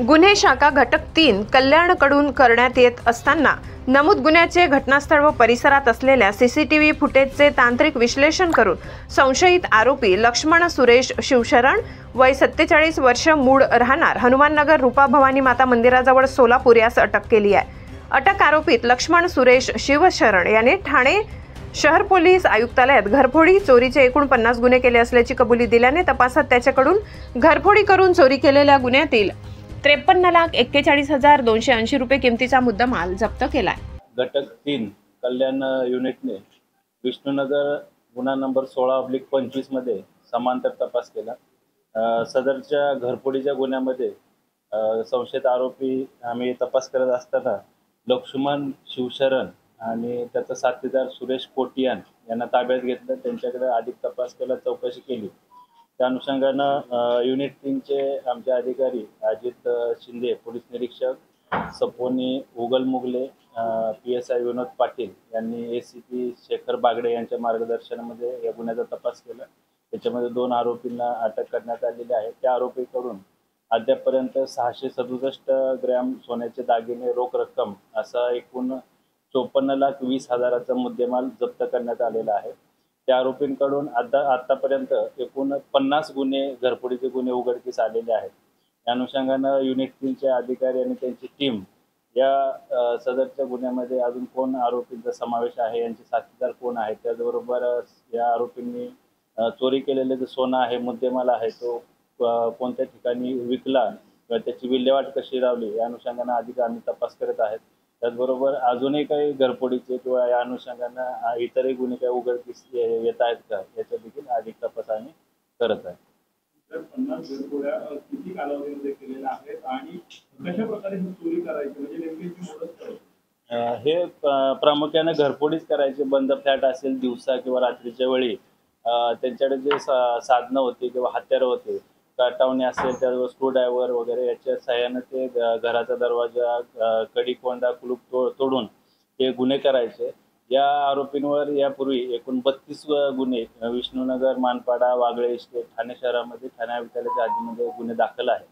गुन्हे शाखा घटक 3 कल्याणकडून करण्यात येत असताना नमूद गुन्ह्याचे घटनास्थळ व परिसरात असलेल्या सीसीटीव्ही फुटेजचे तांत्रिक विश्लेषण करून संशयित आरोपी लक्ष्मण सुरेश शिवशरण वय 47 वर्ष मूळ राहणार हनुमाननगर रूपा भवानी माता मंदिराजवळ सोलापूर यास अटक केली आहे। अटक आरोपीत लक्ष्मण सुरेश शिवशरण याने ठाणे शहर पोलीस आयुक्तालयात घरफोडी चोरीचे एकूण 50 गुन्हे केले असल्याची कबुली दिल्याने तपासात त्याच्याकडून घरफोडी करून चोरी केलेल्या गुन्ह्यातील 53,41,280 रुपये किमतीचा मुद्देमाल जप्त केलाय। घटक 3 कल्याण युनिटने विष्णुनगर गुन्हा नंबर 16/25 मध्ये समांतर तपास केला। सदरच्या घरफोडीच्या गुन्ह्यामध्ये संशयित आरोपी आम्ही तपास करत असताना लक्ष्मण शिवशरण आणि त्याचा साथीदार सुरेश कोटियान यांना ताब्यात घेतलं। त्यांच्याकडे अधिक तपास केला, चौकशी केली। त्या अनुषंगानं युनिट 3 चे आमचे अधिकारी अजित शिंदे पोलीस निरीक्षक, सपोनी उगल मुगले, PSI विनोद पाटील यांनी ACP शेखर बागडे यांच्या मार्गदर्शनामध्ये या गुन्ह्याचा तपास केला। त्याच्यामध्ये 2 आरोपींना अटक करण्यात आलेली आहे। त्या आरोपीकडून अद्यापपर्यंत 667 ग्रॅम सोन्याचे दागिने, रोख रक्कम असा एकूण 54,20,000चा मुद्देमाल जप्त करण्यात आलेला आहे। त्या आरोपींकडून आतापर्यंत एकूण 50 गुन्हे घरफोडीचे गुन्हे उघडकीस आलेले आहेत। या अनुषंगानं युनिट 3 चे अधिकारी आणि त्यांची टीम या सदरच्या गुन्ह्यामध्ये अजून कोण आरोपींचा समावेश आहे, यांचे साथीदार कोण आहेत, त्याचबरोबर या आरोपींनी चोरी केलेले जे सोनं आहे, मुद्देमाल आहे, तो कोणत्या ठिकाणी विकला किंवा त्याची विल्हेवाट कशी लावली या अनुषंगानं अधिक आम्ही तपास करत आहेत। त्याचबरोबर अजूनही काही घरफोडीचे किंवा या अनुषंगानं इतरही गुन्हे काही उघडकीस येत आहेत का याचा देखील अधिक तपास आम्ही करत आहे। 50 घरफोड्या किती कालावधीमध्ये केलेल्या आहेत आणि कशा प्रकारे ही चोरी करायची, म्हणजे नेमकी मदत करायची? हे प्रामुख्याने घरफोडीच करायचे। बंद फ्लॅट असेल दिवसा किंवा रात्रीच्या वेळी त्यांच्याकडे जे साधनं होती किंवा हत्यारं होते, काटावणी असेल, त्याचबरोबर स्क्रूड्रायव्हर वगैरे याच्या सहाय्याने ते घराचा दरवाजा, कडी, कोंडा, कुलूप तोडून ते गुन्हे करायचे। या आरोपींवर यापूर्वी एकूण 32 गुन्हे विष्णुनगर, मानपाडा, वागळे इस्टेट, ठाणे शहरामध्ये ठाणे आयुक्तालयाच्या हद्दीमध्ये गुन्हे दाखल आहेत।